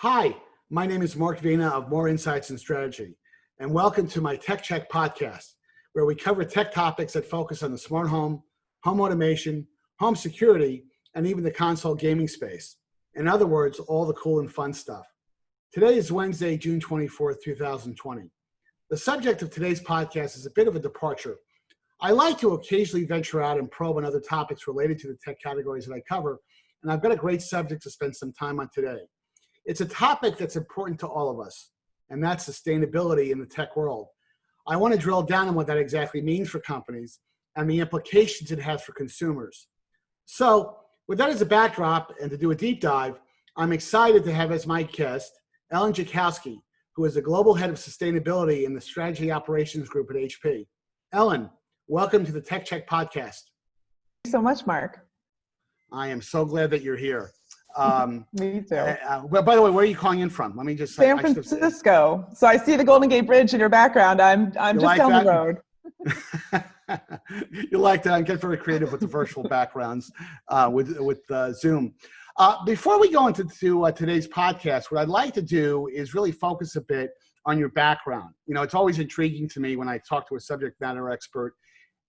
Hi, my name is Mark Vena of Moor Insights and Strategy, and welcome to my TechCheck podcast, where we cover tech topics that focus on the smart home, home automation, home security, and even the console gaming space. In other words, all the cool and fun stuff. Today is Wednesday, June 24th, 2020. The subject of today's podcast is a bit of a departure. I like to occasionally venture out and probe on other topics related to the tech categories that I cover, and I've got a great subject to spend some time on today. It's a topic that's important to all of us, and that's sustainability in the tech world. I want to drill down on what that exactly means for companies and the implications it has for consumers. So, with that as a backdrop and to do a deep dive, I'm excited to have as my guest, Ellen Jackowski, who is the Global Head of Sustainability in the Strategy Operations Group at HP. Ellen, welcome to the TechCheck podcast. Thank you so much, Mark. I am so glad that you're here. Me too. Well, by the way, where are you calling in from? Let me just San Francisco. So I see the Golden Gate Bridge in your background. I'm just like down the road. You like that? I get very creative with the virtual backgrounds with Zoom. Before we go into today's podcast, what I'd like to do is really focus a bit on your background. You know, it's always intriguing to me when I talk to a subject matter expert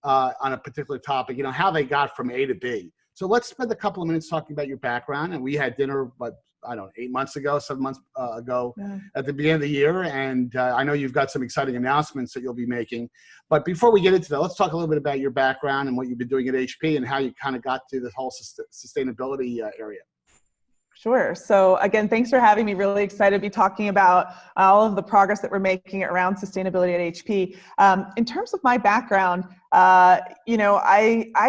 on a particular topic, how they got from A to B. So let's spend a couple of minutes talking about your background. And we had dinner, 7 months ago at the beginning of the year. And I know you've got some exciting announcements that you'll be making. But before we get into that, let's talk a little bit about your background and what you've been doing at HP and how you kind of got to this whole sustainability area. Sure. So again, thanks for having me. Really excited to be talking about all of the progress that we're making around sustainability at HP. In terms of my background, I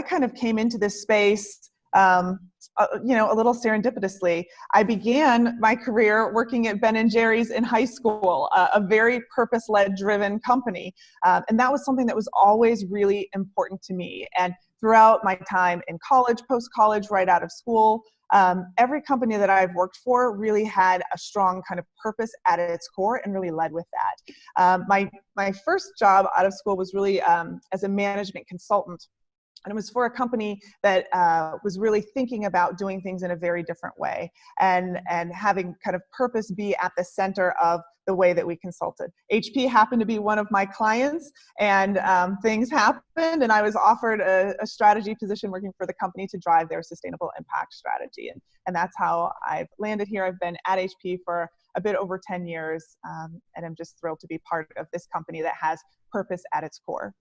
kind of came into this space, a little serendipitously. I began my career working at Ben & Jerry's in high school, a very purpose-led driven company. And that was something that was always really important to me. And throughout my time in college, post-college, right out of school, every company that I've worked for really had a strong kind of purpose at its core and really led with that. My first job out of school was really as a management consultant. And it was for a company that was really thinking about doing things in a very different way and having kind of purpose be at the center of the way that we consulted. HP happened to be one of my clients, and things happened, and I was offered a strategy position working for the company to drive their sustainable impact strategy. And that's how I've landed here. I've been at HP for a bit over 10 years, and I'm just thrilled to be part of this company that has purpose at its core.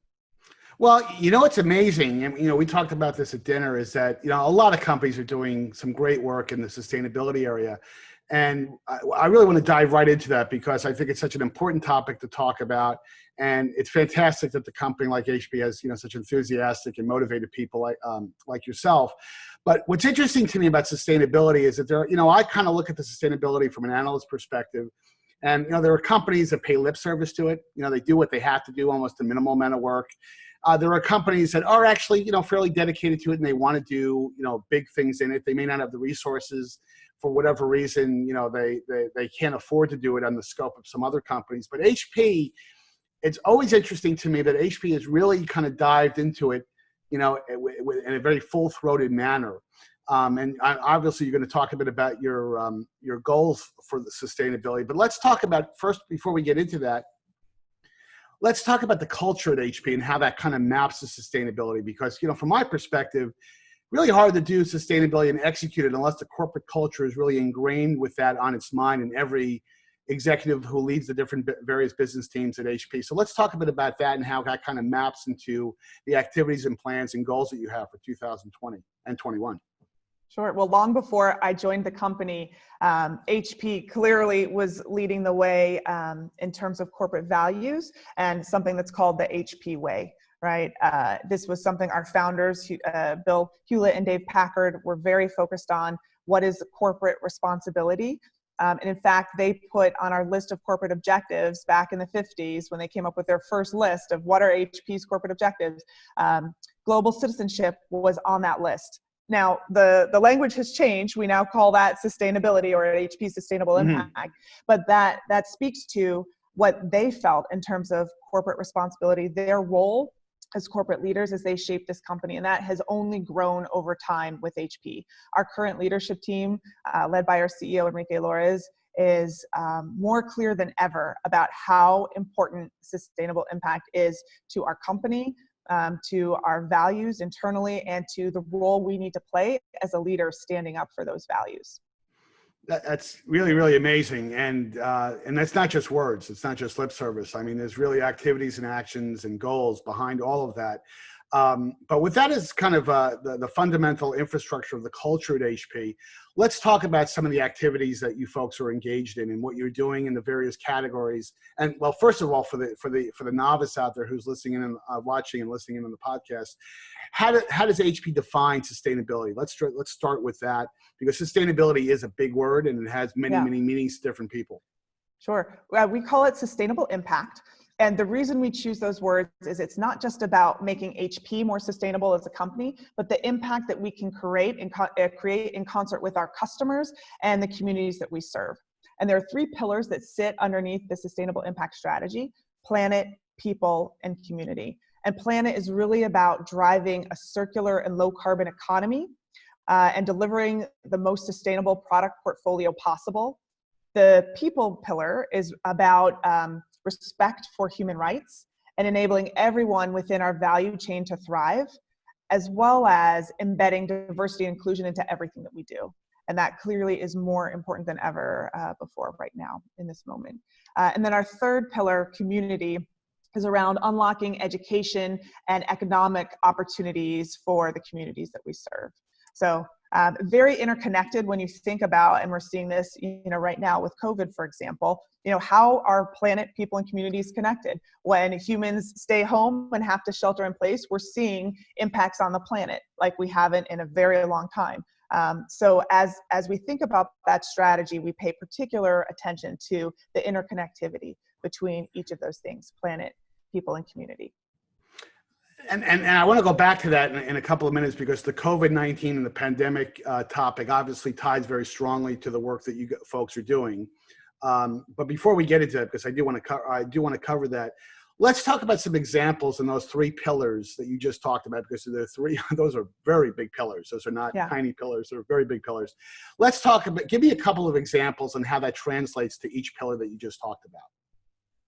Well, what's amazing, and we talked about this at dinner, is that a lot of companies are doing some great work in the sustainability area, and I really want to dive right into that because I think it's such an important topic to talk about, and it's fantastic that the company like HP has such enthusiastic and motivated people like yourself. But what's interesting to me about sustainability is that I kind of look at the sustainability from an analyst perspective. And there are companies that pay lip service to it. They do what they have to do, almost a minimal amount of work. There are companies that are actually fairly dedicated to it, and they want to do big things in it. They may not have the resources for whatever reason. They can't afford to do it on the scope of some other companies. But HP, it's always interesting to me that HP has really kind of dived into it, in a very full-throated manner. And obviously, you're going to talk a bit about your goals for the sustainability. But let's talk about first, before we get into that, let's talk about the culture at HP and how that kind of maps to sustainability. Because from my perspective, really hard to do sustainability and execute it unless the corporate culture is really ingrained with that on its mind in every executive who leads the different various business teams at HP. So let's talk a bit about that and how that kind of maps into the activities and plans and goals that you have for 2020 and 21. Sure. Well, long before I joined the company, HP clearly was leading the way in terms of corporate values and something that's called the HP way, right? This was something our founders, Bill Hewlett and Dave Packard, were very focused on. What is corporate responsibility? And in fact, they put on our list of corporate objectives back in the 50s when they came up with their first list of what are HP's corporate objectives, global citizenship was on that list. Now, the language has changed. We now call that sustainability or HP sustainable impact. But that speaks to what they felt in terms of corporate responsibility, their role as corporate leaders as they shape this company. And that has only grown over time with HP. Our current leadership team, led by our CEO, Enrique Lores, is more clear than ever about how important sustainable impact is to our company, to our values internally, and to the role we need to play as a leader standing up for those values. That's really, really amazing. And that's not just words. It's not just lip service. I mean, there's really activities and actions and goals behind all of that. But with that as kind of the fundamental infrastructure of the culture at HP, let's talk about some of the activities that you folks are engaged in and what you're doing in the various categories. And well, first of all, for the novice out there who's listening in and watching and listening in on the podcast, how does HP define sustainability? Let's start with that, because sustainability is a big word and it has many meanings to different people. Sure. We call it sustainable impact. And the reason we choose those words is it's not just about making HP more sustainable as a company, but the impact that we can create in concert with our customers and the communities that we serve. And there are 3 pillars that sit underneath the sustainable impact strategy: planet, people, and community. And planet is really about driving a circular and low carbon economy and delivering the most sustainable product portfolio possible. The people pillar is about respect for human rights and enabling everyone within our value chain to thrive, as well as embedding diversity and inclusion into everything that we do. And that clearly is more important than ever before right now in this moment. And then our 3rd pillar, community, is around unlocking education and economic opportunities for the communities that we serve. So very interconnected when you think about, and we're seeing this, right now with COVID, for example, how are planet, people, and communities connected? When humans stay home and have to shelter in place, we're seeing impacts on the planet like we haven't in a very long time. So as we think about that strategy, we pay particular attention to the interconnectivity between each of those things: planet, people, and community. And I want to go back to that in a couple of minutes, because the COVID-19 and the pandemic topic obviously ties very strongly to the work that you folks are doing. But before we get into that, because I do want to cover that, let's talk about some examples in those 3 pillars that you just talked about, because those are very big pillars. Those are not tiny pillars; they're very big pillars. Let's talk about. Give me a couple of examples on how that translates to each pillar that you just talked about.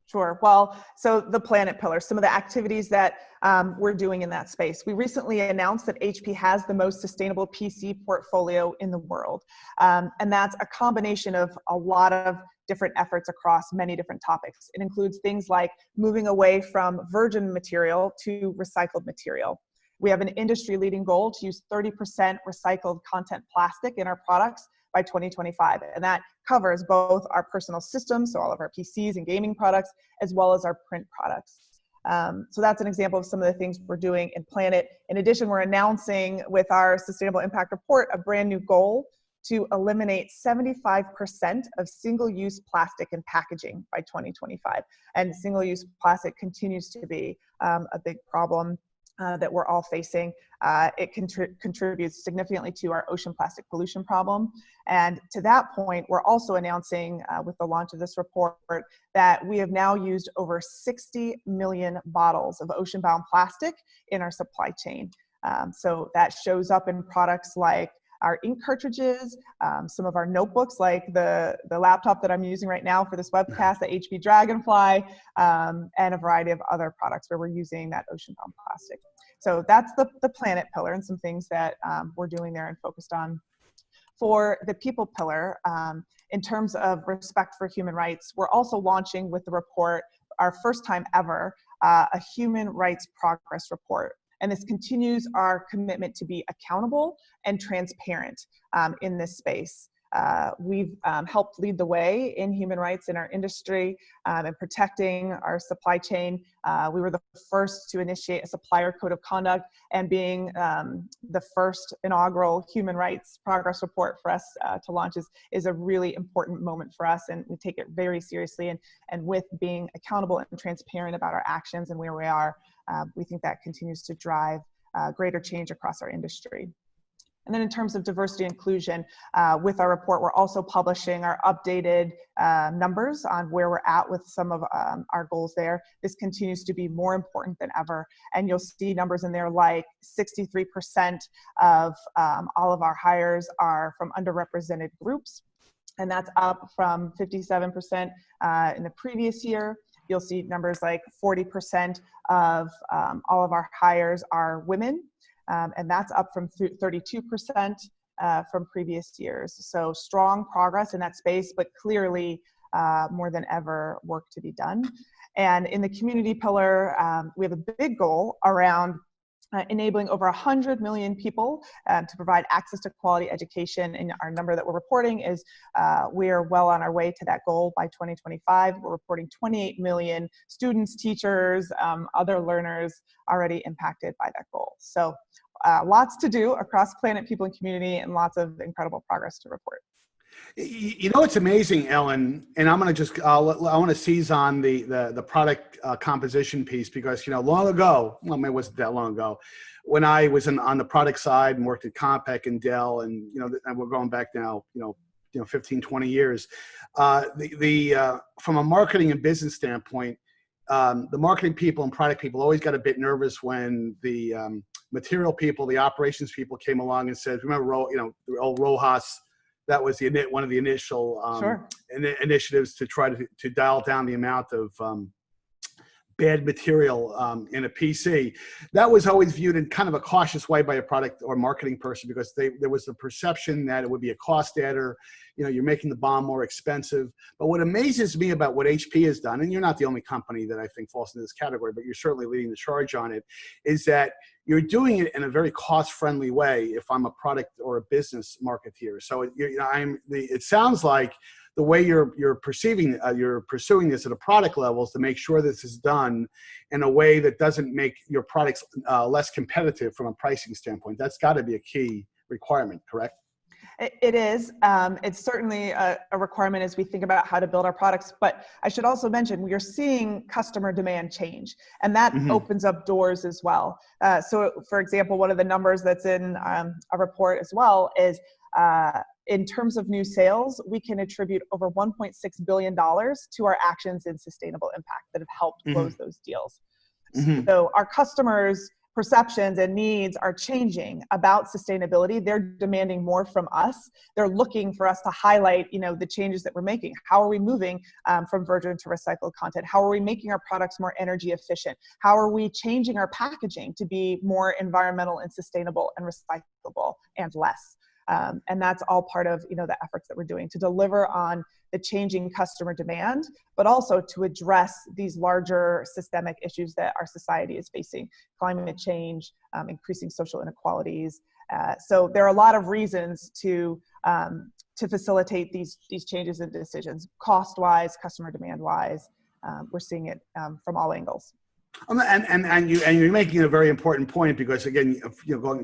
Sure. Well, so the planet pillar, some of the activities that we're doing in that space. We recently announced that HP has the most sustainable PC portfolio in the world. And that's a combination of a lot of different efforts across many different topics. It includes things like moving away from virgin material to recycled material. We have an industry-leading goal to use 30% recycled content plastic in our products by 2025. And that covers both our personal systems, so all of our PCs and gaming products, as well as our print products. So that's an example of some of the things we're doing in Planet. In addition, we're announcing with our Sustainable Impact Report a brand new goal to eliminate 75% of single-use plastic in packaging by 2025. And single-use plastic continues to be a big problem that we're all facing. It contributes significantly to our ocean plastic pollution problem. And to that point, we're also announcing with the launch of this report that we have now used over 60 million bottles of ocean-bound plastic in our supply chain. So that shows up in products like our ink cartridges, some of our notebooks, like the laptop that I'm using right now for this webcast, the HP Dragonfly, and a variety of other products where we're using that ocean-bound plastic. So that's the planet pillar and some things that we're doing there and focused on. For the people pillar, in terms of respect for human rights, we're also launching with the report, our first time ever, a human rights progress report. And this continues our commitment to be accountable and transparent in this space. We've helped lead the way in human rights in our industry and protecting our supply chain. We were the first to initiate a supplier code of conduct, and being the first inaugural human rights progress report for us to launch is a really important moment for us, and we take it very seriously. And with being accountable and transparent about our actions and where we are, we think that continues to drive greater change across our industry. And then in terms of diversity and inclusion, with our report, we're also publishing our updated numbers on where we're at with some of our goals there. This continues to be more important than ever. And you'll see numbers in there like 63% of all of our hires are from underrepresented groups. And that's up from 57% in the previous year. You'll see numbers like 40% of all of our hires are women. And that's up from 32% from previous years. So strong progress in that space, but clearly more than ever work to be done. And in the community pillar, we have a big goal around enabling over 100 million people to provide access to quality education. And our number that we're reporting is we're well on our way to that goal by 2025. We're reporting 28 million students, teachers, other learners already impacted by that goal. So lots to do across planet, people, and community, and lots of incredible progress to report. You know, it's amazing, Ellen, and I'm going to just, I want to seize on the product composition piece because, you know, long ago, well, maybe it wasn't that long ago, when I was on the product side and worked at Compaq and Dell, and, you know, and we're going back now, 15, 20 years, from a marketing and business standpoint, the marketing people and product people always got a bit nervous when the material people, the operations people came along and said, remember, the old Rojas, that was one of the initial Sure. initiatives to try to dial down the amount of bad material in a PC. That was always viewed in kind of a cautious way by a product or marketing person because there was the perception that it would be a cost adder. You know, you're making the BOM more expensive. But what amazes me about what HP has done, and you're not the only company that I think falls into this category, but you're certainly leading the charge on it, is that you're doing it in a very cost-friendly way if I'm a product or a business marketeer. So it sounds like the way you're pursuing this at a product level is to make sure this is done in a way that doesn't make your products less competitive from a pricing standpoint. That's got to be a key requirement, correct? It is. It's certainly a requirement as we think about how to build our products. But I should also mention, we are seeing customer demand change, and that opens up doors as well. So, for example, one of the numbers that's in a report as well is in terms of new sales, we can attribute over $1.6 billion to our actions in sustainable impact that have helped close those deals. So our customers' perceptions and needs are changing about sustainability. They're demanding more from us. They're looking for us to highlight, the changes that we're making. How are we moving from virgin to recycled content? How are we making our products more energy efficient? How are we changing our packaging to be more environmental and sustainable and recyclable and less? And that's all part of, the efforts that we're doing to deliver on the changing customer demand, but also to address these larger systemic issues that our society is facing: climate change, increasing social inequalities. So there are a lot of reasons to facilitate these changes in decisions, cost-wise, customer demand-wise. We're seeing it from all angles. And you're making a very important point because, again,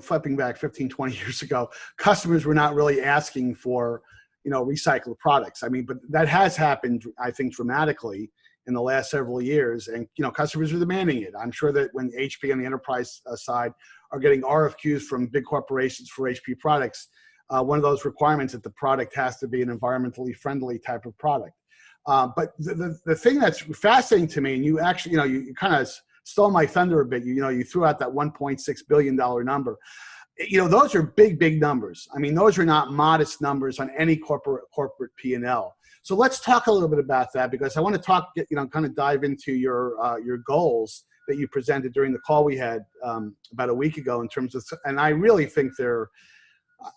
flipping back 15, 20 years ago, customers were not really asking for, recycled products. I mean, but that has happened, I think, dramatically in the last several years. And, customers are demanding it. I'm sure that when HP on the enterprise side are getting RFQs from big corporations for HP products, one of those requirements that the product has to be an environmentally friendly type of product. But the thing that's fascinating to me, and you actually, you kind of stole my thunder a bit. You threw out that $1.6 billion number. Those are big numbers. I mean, those are not modest numbers on any corporate P&L. So let's talk a little bit about that, because I want to talk, kind of dive into your goals that you presented during the call we had about a week ago in terms of, and I really think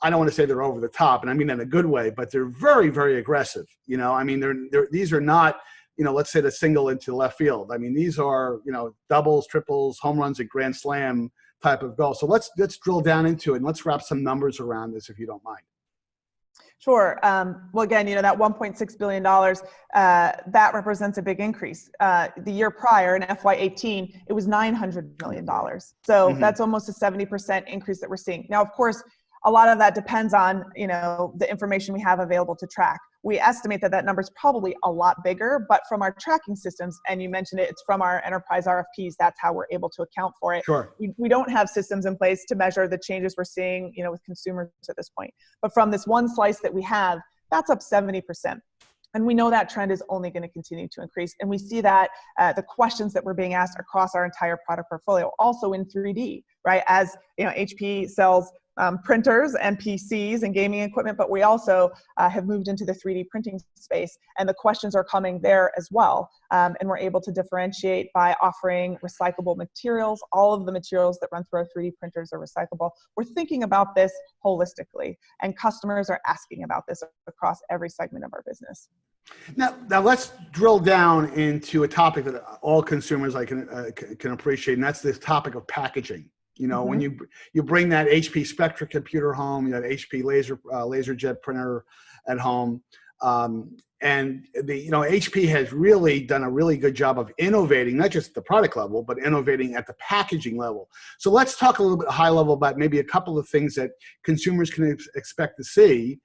I don't want to say they're over the top, and I mean that in a good way, but they're very, very aggressive. I mean, these are not, let's say the single into left field. I mean, these are, doubles, triples, home runs, and grand slam type of goal. So let's drill down into it, and let's wrap some numbers around this, if you don't mind. Sure. Well, again, that $1.6 billion, that represents a big increase. The year prior, in FY18, it was $900 million. So that's almost a 70% increase that we're seeing. Now, of course, a lot of that depends on, the information we have available to track. we estimate that that number is probably a lot bigger, but from our tracking systems, and you mentioned it, it's from our enterprise RFPs, that's how we're able to account for it. Sure. We don't have systems in place to measure the changes we're seeing, with consumers at this point. But from this one slice that we have, that's up 70%. And we know that trend is only going to continue to increase. And we see that the questions that we're being asked across our entire product portfolio, also in 3D, right? As HP sells printers and PCs and gaming equipment, but we also have moved into the 3D printing space, and the questions are coming there as well. And we're able to differentiate by offering recyclable materials. All of the materials that run through our 3D printers are recyclable. We're thinking about this holistically, and customers are asking about this across every segment of our business. Now let's drill down into a topic that all consumers can appreciate, and that's this topic of packaging. When you bring that HP Spectra computer home, that HP LaserJet printer at home, and HP has really done a really good job of innovating, not just at the product level, but innovating at the packaging level. So let's talk a little bit high level about maybe a couple of things that consumers can expect to see,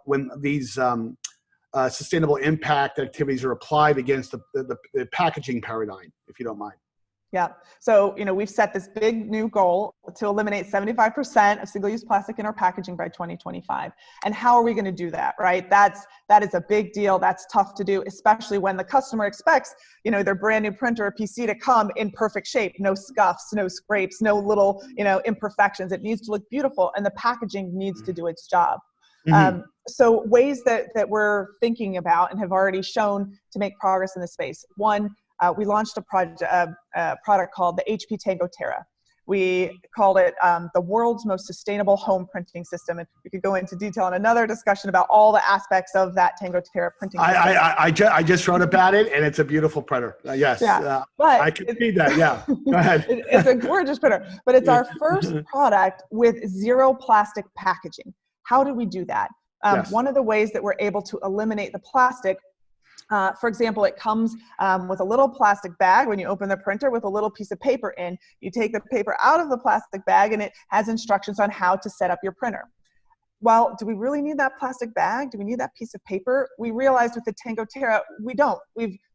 when these sustainable impact activities are applied against the packaging paradigm, if you don't mind. Yeah. So, we've set this big new goal to eliminate 75% of single-use plastic in our packaging by 2025. And how are we going to do that, right? That is a big deal. That's tough to do, especially when the customer expects, their brand new printer or PC to come in perfect shape, no scuffs, no scrapes, no little, imperfections. It needs to look beautiful, and the packaging needs to do its job. Mm-hmm. So ways that we're thinking about and have already shown to make progress in this space. One, we launched a product called the HP Tango Terra. We called it the world's most sustainable home printing system. And we could go into detail in another discussion about all the aspects of that Tango Terra printing system. I just wrote about it, and it's a beautiful printer. Yes, yeah, but I can see that. Yeah, go ahead. It's a gorgeous printer, but it's our first product with zero plastic packaging. How do we do that? Yes. One of the ways that we're able to eliminate the plastic, for example, it comes with a little plastic bag when you open the printer with a little piece of paper in. You take the paper out of the plastic bag, and it has instructions on how to set up your printer. Well, do we really need that plastic bag? Do we need that piece of paper? We realized with the Tango Terra, we don't.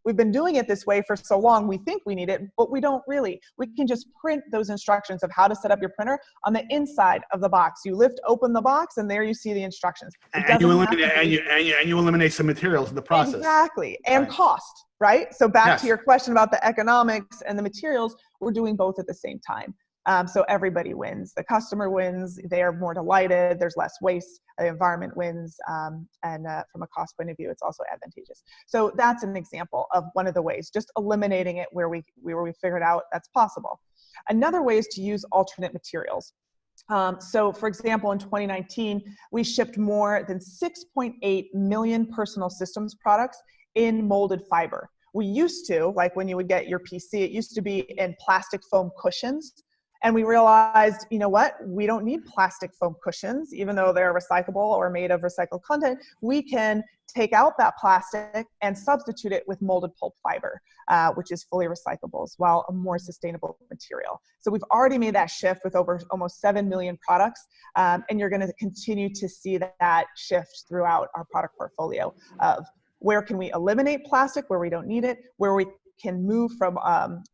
We've been doing it this way for so long, we think we need it, but we don't really. We can just print those instructions of how to set up your printer on the inside of the box. You lift open the box, and there you see the instructions. And you eliminate some materials in the process. Exactly, and cost, right? So back to your question about the economics and the materials, we're doing both at the same time. So everybody wins. The customer wins. They are more delighted. There's less waste. The environment wins. And from a cost point of view, it's also advantageous. So that's an example of one of the ways, just eliminating it where we figured out that's possible. Another way is to use alternate materials. So for example, in 2019, we shipped more than 6.8 million personal systems products in molded fiber. We used to, like when you would get your PC, it used to be in plastic foam cushions. And we realized, you know what, we don't need plastic foam cushions, even though they're recyclable or made of recycled content. We can take out that plastic and substitute it with molded pulp fiber, which is fully recyclable as well, a more sustainable material. So we've already made that shift with over almost 7 million products, and you're going to continue to see that shift throughout our product portfolio of where can we eliminate plastic where we don't need it, where we can move from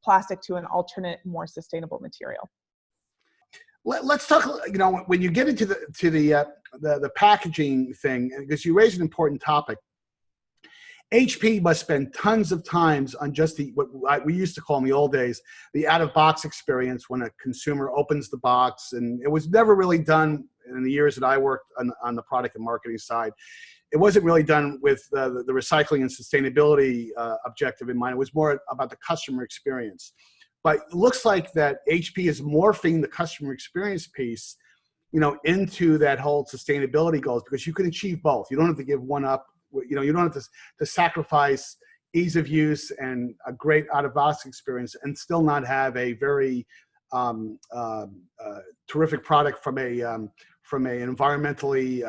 plastic to an alternate, more sustainable material. Let's talk. When you get into the packaging thing, because you raised an important topic, HP must spend tons of times on just what we used to call in the old days the out-of-box experience when a consumer opens the box, and it was never really done in the years that I worked on the product and marketing side. It wasn't really done with the recycling and sustainability objective in mind. It was more about the customer experience. But it looks like that HP is morphing the customer experience piece, into that whole sustainability goals, because you can achieve both. You don't have to give one up. You don't have to sacrifice ease of use and a great out-of-box experience and still not have a very terrific product from a environmentally,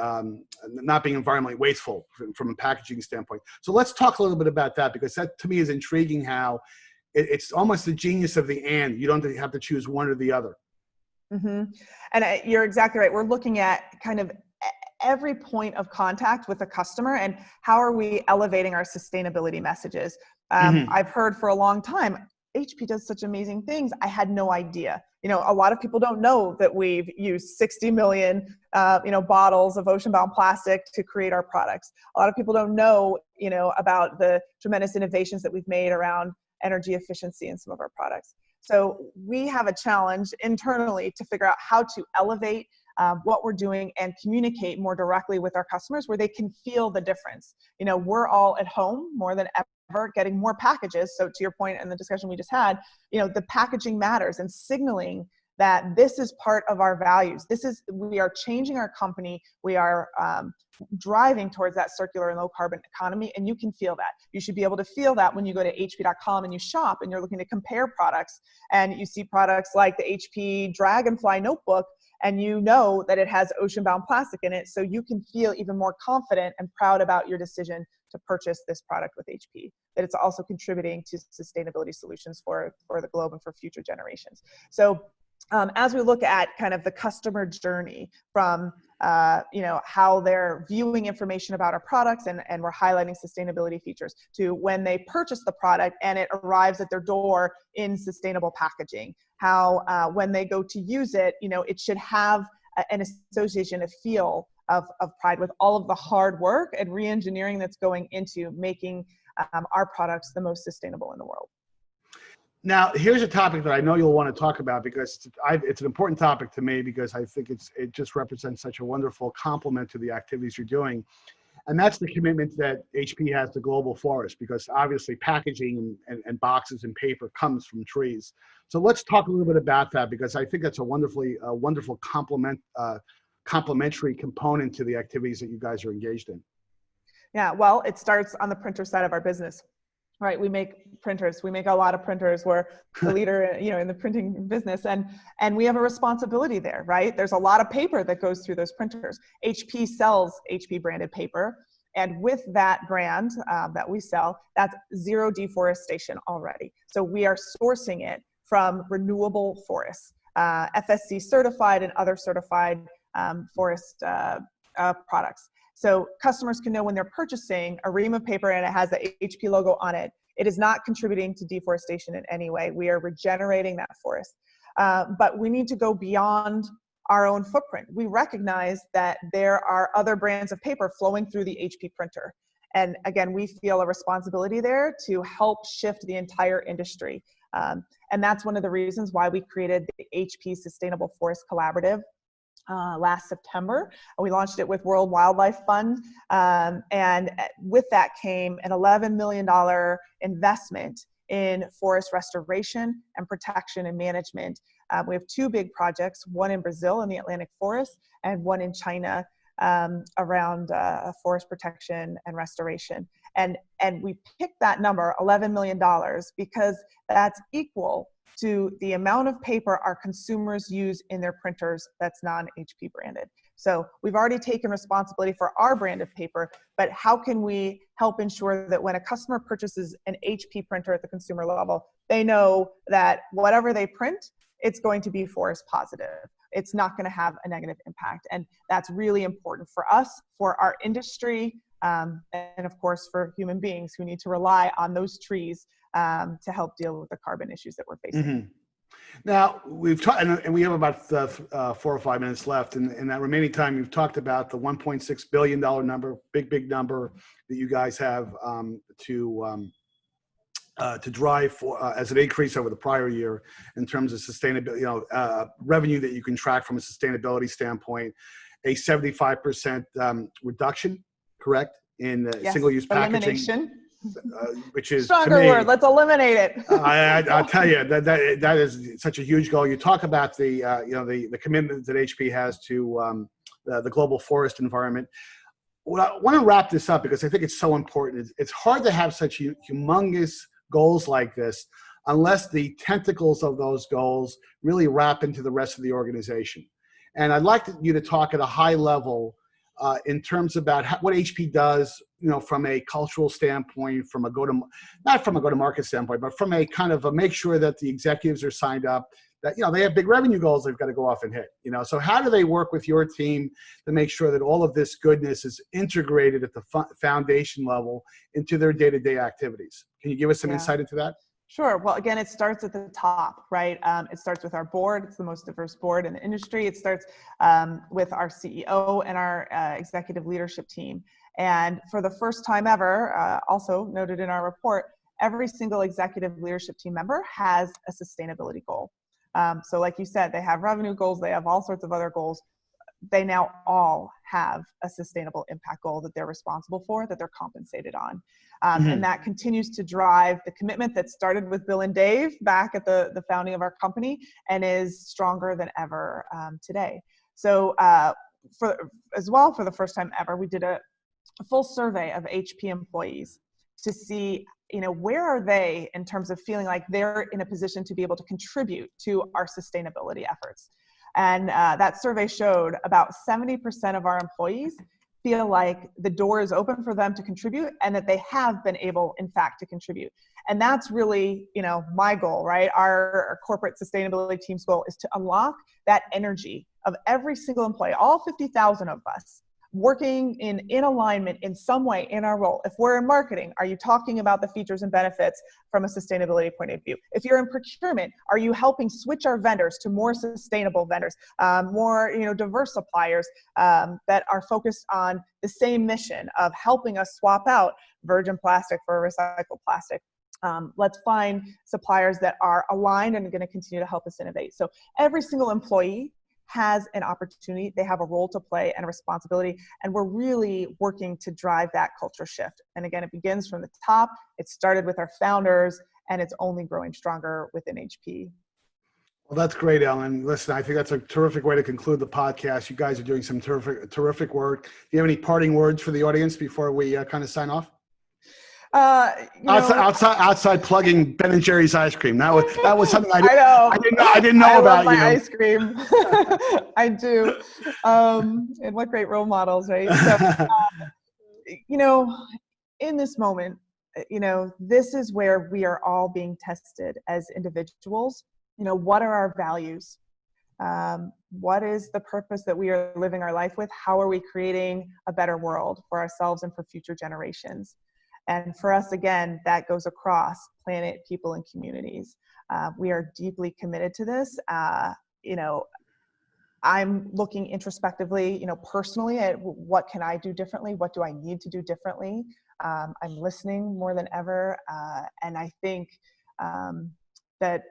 not being environmentally wasteful from a packaging standpoint. So let's talk a little bit about that, because that to me is intriguing, how it's almost the genius of the and. You don't have to choose one or the other. Mm-hmm. And you're exactly right. We're looking at kind of every point of contact with the customer, and how are we elevating our sustainability messages? I've heard for a long time, HP does such amazing things. I had no idea. A lot of people don't know that we've used 60 million, bottles of ocean-bound plastic to create our products. A lot of people don't know, about the tremendous innovations that we've made around energy efficiency in some of our products. So we have a challenge internally to figure out how to elevate what we're doing and communicate more directly with our customers where they can feel the difference. We're all at home more than ever getting more packages. So to your point in the discussion we just had, the packaging matters, and signaling that this is part of our values. We are changing our company. We are driving towards that circular and low carbon economy, and you can feel that. You should be able to feel that when you go to hp.com and you shop and you're looking to compare products, and you see products like the HP Dragonfly notebook, and you know that it has ocean-bound plastic in it, so you can feel even more confident and proud about your decision to purchase this product with HP, that it's also contributing to sustainability solutions for the globe and for future generations. So as we look at kind of the customer journey from how they're viewing information about our products, and we're highlighting sustainability features, to when they purchase the product and it arrives at their door in sustainable packaging, how when they go to use it, it should have an association, a feel of pride with all of the hard work and re-engineering that's going into making our products the most sustainable in the world. Now, here's a topic that I know you'll want to talk about, because it's an important topic to me, because I think it just represents such a wonderful complement to the activities you're doing. And that's the commitment that HP has to global forest, because obviously packaging and boxes and paper comes from trees. So let's talk a little bit about that, because I think that's a wonderful complementary component to the activities that you guys are engaged in. Yeah, well, it starts on the printer side of our business. Right, we make printers. We make a lot of printers. We're the leader, in the printing business, and we have a responsibility there. Right, there's a lot of paper that goes through those printers. HP sells HP branded paper, and with that brand that we sell, that's zero deforestation already. So we are sourcing it from renewable forests, FSC certified and other certified forest products. So customers can know when they're purchasing a ream of paper and it has the HP logo on it, it is not contributing to deforestation in any way. We are regenerating that forest. But we need to go beyond our own footprint. We recognize that there are other brands of paper flowing through the HP printer. And again, we feel a responsibility there to help shift the entire industry. And that's one of the reasons why we created the HP Sustainable Forest Collaborative last September. We launched it with World Wildlife Fund, and with that came an $11 million investment in forest restoration and protection and management. We have two big projects, one in Brazil in the Atlantic forest, and one in China around forest protection and restoration. And we picked that number, $11 million, because that's equal to the amount of paper our consumers use in their printers that's non-HP branded. So we've already taken responsibility for our brand of paper, but how can we help ensure that when a customer purchases an HP printer at the consumer level, they know that whatever they print, it's going to be forest positive. It's not going to have a negative impact. And that's really important for us, for our industry, and of course for human beings who need to rely on those trees to help deal with the carbon issues that we're facing. Mm-hmm. Now, we've talked, and we have about 4 or 5 minutes left. And in that remaining time, you've talked about the $1.6 billion number, big number that you guys have to drive for as an increase over the prior year in terms of sustainability, revenue that you can track from a sustainability standpoint, a 75% reduction, correct, in Yes, single-use packaging. elimination. Which is stronger word. Let's eliminate it. I'll tell you that is such a huge goal. You talk about the commitment that HP has to the global forest environment. Well, I want to wrap this up because I think it's so important. It's hard to have such humongous goals like this unless the tentacles of those goals really wrap into the rest of the organization. And I'd like you to talk at a high level in terms about what HP does, from a cultural standpoint, not from a go-to-market standpoint, but from a kind of make sure that the executives are signed up, that, they have big revenue goals they've got to go off and hit, So how do they work with your team to make sure that all of this goodness is integrated at the foundation level into their day-to-day activities? Can you give us some insight into that? Sure. Well, again, it starts at the top, right? It starts with our board. It's the most diverse board in the industry. It starts with our CEO and our executive leadership team. And for the first time ever, also noted in our report, every single executive leadership team member has a sustainability goal. So like you said, they have revenue goals. They have all sorts of other goals. They now all have a sustainable impact goal that they're responsible for, that they're compensated on. And that continues to drive the commitment that started with Bill and Dave back at the founding of our company and is stronger than ever today. So for the first time ever, we did a full survey of HP employees to see, where are they in terms of feeling like they're in a position to be able to contribute to our sustainability efforts. And that survey showed about 70% of our employees feel like the door is open for them to contribute and that they have been able, in fact, to contribute. And that's really, my goal, right? Our corporate sustainability team's goal is to unlock that energy of every single employee, all 50,000 of us, working in alignment in some way in our role. If we're in marketing, are you talking about the features and benefits from a sustainability point of view? If you're in procurement, are you helping switch our vendors to more sustainable vendors, more diverse suppliers that are focused on the same mission of helping us swap out virgin plastic for recycled plastic? Let's find suppliers that are aligned and going to continue to help us innovate. So every single employee has an opportunity, they have a role to play and a responsibility, and we're really working to drive that culture shift. And again, it begins from the top. It started with our founders, and it's only growing stronger within HP. Well, that's great, Ellen. Listen, I think that's a terrific way to conclude the podcast. You guys are doing some terrific work. Do you have any parting words for the audience before we kind of sign off? Outside plugging Ben and Jerry's ice cream. That was something I didn't know about. I love my ice cream. I do. And what great role models, right? So, in this moment, this is where we are all being tested as individuals. What are our values? What is the purpose that we are living our life with? How are we creating a better world for ourselves and for future generations? And for us, again, that goes across planet, people, and communities. We are deeply committed to this. I'm looking introspectively, personally at what can I do differently? What do I need to do differently? I'm listening more than ever. And I think that,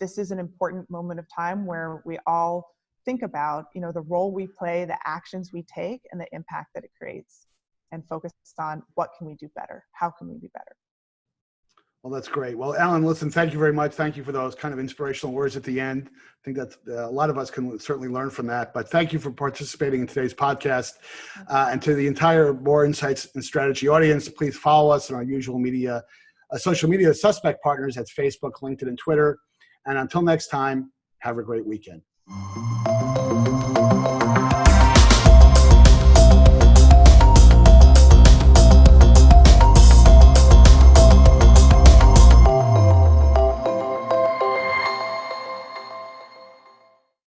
this is an important moment of time where we all think about, the role we play, the actions we take, and the impact that it creates, and focused on what can we do better? How can we be better? Well, that's great. Well, Ellen, listen, thank you very much. Thank you for those kind of inspirational words at the end. I think that a lot of us can certainly learn from that. But thank you for participating in today's podcast. And to the entire Moor Insights and Strategy audience, please follow us on our usual media, social media suspect partners at Facebook, LinkedIn, and Twitter. And until next time, have a great weekend.